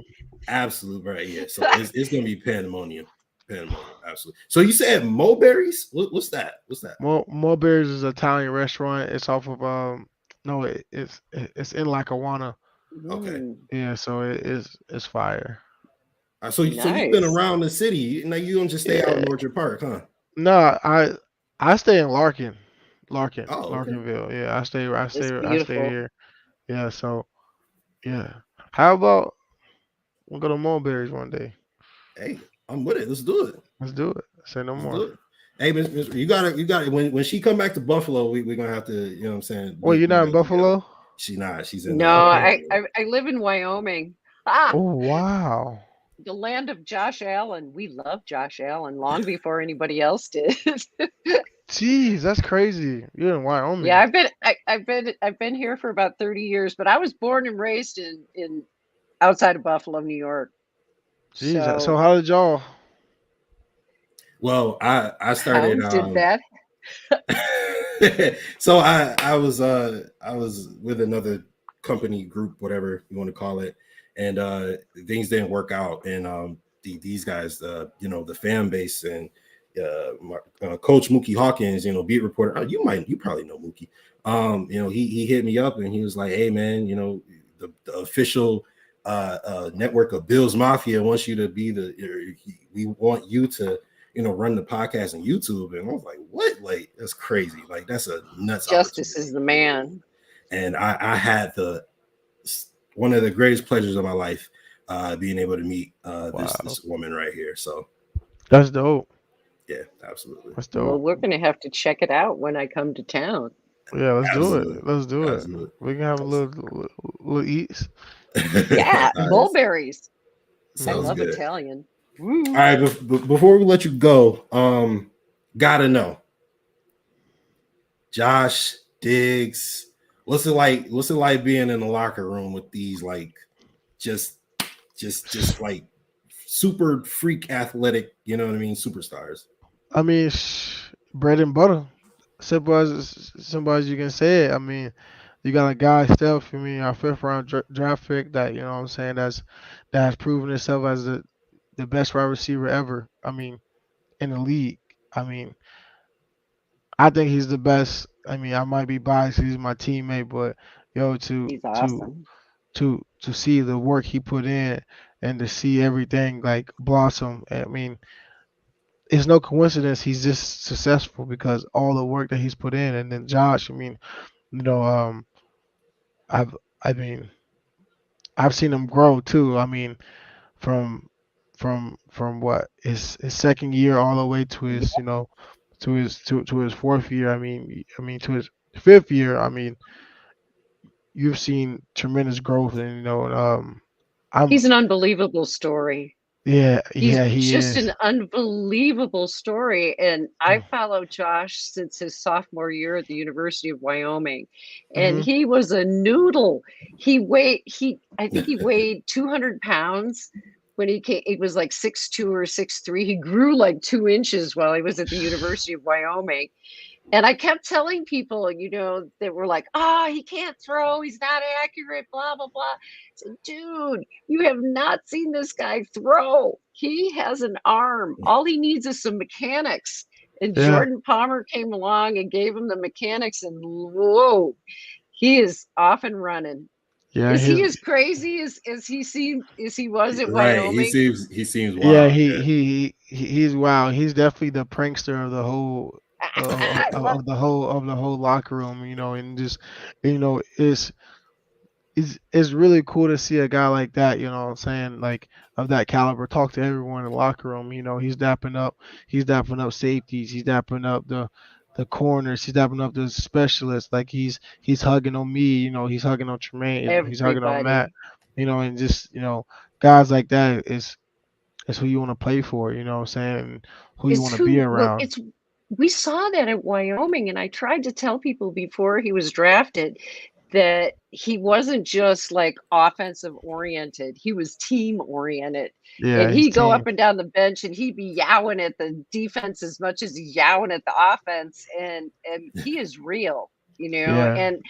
absolute right. Yeah. So it's gonna be pandemonium. Pandemonium, absolutely. So you said Mulberries? What's that? What's that? Mulberry's is an Italian restaurant. It's off of no, it's in Lackawanna. Okay. Yeah, so it's fire. So you've been Nice. around the city. Now you don't just stay out in Orchard Park, huh? No, I stay in Larkin. Oh, okay. Larkinville. Yeah, I stay beautiful. here. Yeah, so yeah. How about we'll go to Mulberry's one day? Hey, I'm with it. Let's do it. Let's do it. Say no Let's more. do it. Hey, you gotta when she come back to Buffalo, we're gonna have to, you know what I'm saying? Well, you're not in Buffalo? Together. She's not. She's in No, I live in Wyoming. Ah, Oh wow. the land of Josh Allen. We love Josh Allen long before anybody else did. Jeez, that's crazy. You're in Wyoming. Yeah, I've been here for about 30 years, but I was born and raised in outside of Buffalo, New York. Jeez, so how did y'all? Well, I started. How did that? So I was with another company group, whatever you want to call it, and things didn't work out. And these guys, you know, the fan base and Coach Mookie Hawkins, you know, beat reporter. You probably know Mookie. You know, he hit me up and he was like, "Hey man, you know, the official network of Bills Mafia wants you to be we want you to, you know, run the podcast on YouTube." And I was like, "What? Like that's crazy. Like that's a nuts." Justus is the man. And I had one of the greatest pleasures of my life, being able to meet this woman right here. So that's dope. Yeah, absolutely. That's dope. Well, we're gonna have to check it out when I come to town. Yeah, let's do it. Let's do it. We can have a little eats. Yeah, mulberries. I Sounds love good. Italian. All right, before we let you go, gotta know, Josh Diggs, what's it like being in the locker room with these like just like super freak athletic, you know what I mean, superstars? I mean, bread and butter. Simple as you can say it. I mean, you got a guy still for me, our 5th-round draft pick that, you know what I'm saying, that has proven itself as the best wide receiver ever. I mean, in the league. I mean, I think he's the best. I mean, I might be biased. He's my teammate, but He's awesome. to see the work he put in and to see everything like blossom. I mean, it's no coincidence he's just successful because all the work that he's put in. And then Josh, I mean, you know, I've seen him grow too. I mean, from what his second year all the way to his, you know, to his 4th year. I mean to his 5th year. I mean, you've seen tremendous growth, and you know, he's an unbelievable story. Yeah, he's just an unbelievable story. And I followed Josh since his sophomore year at the University of Wyoming, and he was a noodle. I think he weighed 200 pounds when he came. He was like 6'2" or 6'3". He grew like 2 inches while he was at the University of Wyoming. And I kept telling people, you know, that were like, he can't throw. He's not accurate, blah, blah, blah. I said, dude, you have not seen this guy throw. He has an arm. All he needs is some mechanics. And Jordan Palmer came along and gave him the mechanics. And whoa, he is off and running. Yeah, is he as crazy as he was at Wyoming? He seems wild. Yeah, he's wild. He's definitely the prankster of the whole of the whole locker room, you know, and just, you know, it's really cool to see a guy like that, you know what I'm saying, like of that caliber, talk to everyone in the locker room. You know, he's dapping up safeties, he's dapping up the corners, he's dapping up the specialists, like he's hugging on me, you know, he's hugging on Tremaine, he's hugging on Matt, you know, and just, you know, guys like that is who you want to play for, you know what I'm saying, who you want to be around. We saw that at Wyoming, and I tried to tell people before he was drafted, that he wasn't just like offensive oriented, he was team oriented. Yeah, And his he'd go team. up and down the bench and he'd be yowing at the defense as much as he's yowing at the offense. And he is real, Yeah. and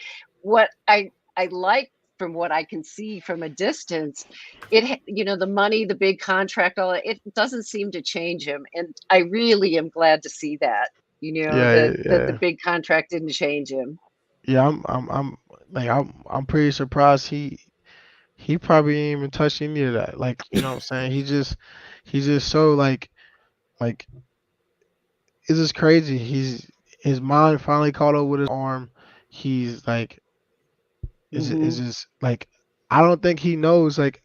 what I like from what I can see from a distance, the money, the big contract, all that, it doesn't seem to change him. And I really am glad to see that, Yeah, that the yeah. big contract didn't change him. Yeah, I'm pretty surprised he probably ain't even touched any of that. Like, you know what I'm saying? He's just so like it's just crazy. His mind finally caught up with his arm. He's like is Mhm. just like I don't think he knows like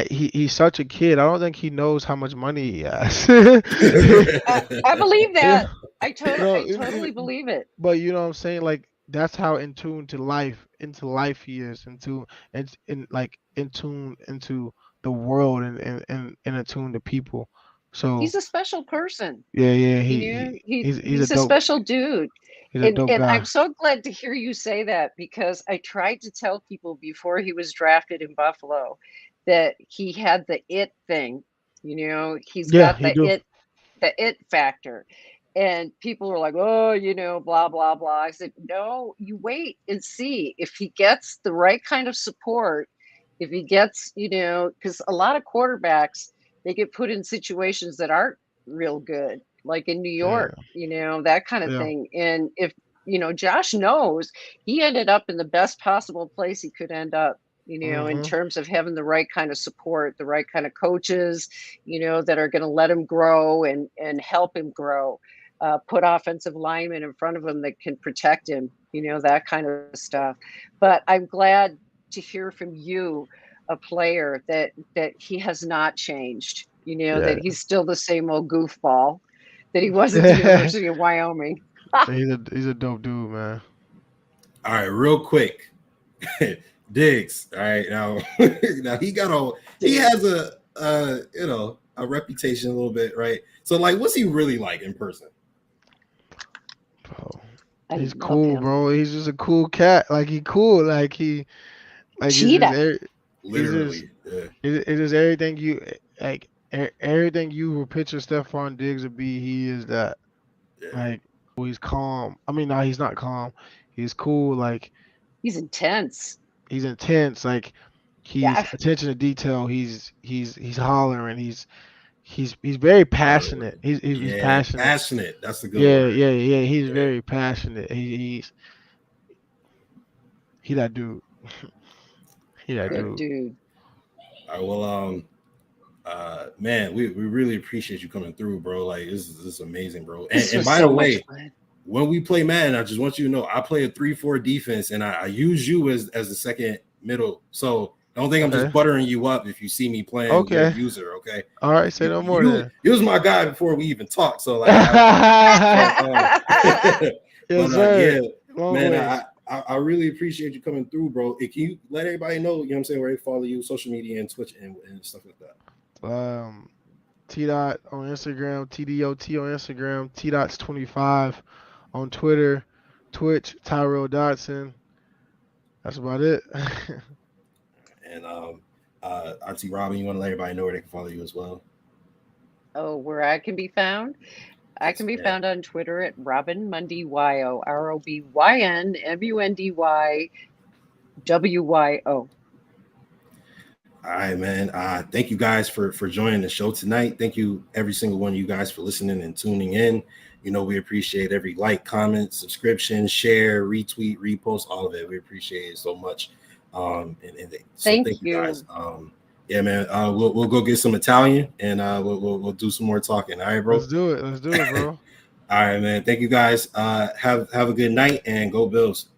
he's such a kid. I don't think he knows how much money he has. I believe Yeah. that. I No, totally believe it. but you know what I'm saying? Like that's how in tune to life, into life he is, and in like in tune into the world and in tune to people. So He's a special person. yeah, yeah, he's a He's a dope special dude. he's a And dope and guy. I'm so glad to hear you say that, because I tried to tell people before he was drafted in Buffalo that he had the it thing. He's Yeah, got he do. the it factor. And people were like, oh, blah, blah, blah. I said, no, you wait and see if he gets the right kind of support. If he gets, because a lot of quarterbacks, they get put in situations that aren't real good, like in New Yeah, York, that kind of yeah. thing. And if, Josh knows he ended up in the best possible place he could end up, in Mhm. terms of having the right kind of support, the right kind of coaches, that are going to let him grow and help him grow. Put offensive linemen in front of him that can protect him, that kind of stuff. But I'm glad to hear from you, a player that he has not changed, that Yeah. he's still the same old goofball that he was at the University of Wyoming. He's a dope dude, man. All right, real quick. Diggs. All right, now now he has a reputation a little bit, right? So like, what's he really like in person? Bro. I He's love cool, him. bro. He's just a cool cat. Like he cool. Like it's just Cheetah. he's just Literally, yeah. it's just everything you like everything you would picture Stephon Diggs would be, he is that. Yeah. Like he's calm. I mean, no, he's not calm. He's cool. Like He's intense. he's intense. Like he's Yeah. attention to detail. He's hollering. He's very passionate. He's Yeah, passionate. passionate. That's a good Yeah, word. yeah, yeah. He's Yeah. very passionate. He that dude. He that All right. Good dude. dude. All right. Well, man, we really appreciate you coming through, bro. Like this is amazing, bro. This And was by so the much way, fun. when we play Madden, I just want you to know I play a 3-4 defense, and I use you as the second middle. So don't think I'm Okay. just buttering you up if you see me playing your Okay. user. Okay. All right. Say no more then. You was my guy before we even talked. So like, Yes, but sir. yeah, Long man, ways. I really appreciate you coming through, bro. Can you let everybody know, you know what I'm saying, where they follow you, social media and Twitch and stuff like that? T dot on Instagram, TDOT on Instagram, T dots 25 on Twitter, Twitch, Tyrel Dodson. That's about it. And Auntie Robyn, you want to let everybody know where they can follow you as well? Oh, where I can be found? I can be Yeah. found on Twitter at Robyn Mundy YO, ROBYN MUNDY WYO. All right, man. Thank you guys for joining the show tonight. Thank you, every single one of you guys, for listening and tuning in. We appreciate every like, comment, subscription, share, retweet, repost, all of it. We appreciate it so much. So Thank thank you you. guys. Yeah, man. We'll go get some Italian and we'll do some more talking. All right, bro. Let's do it, bro. All right, man. Thank you guys. Have a good night and go Bills.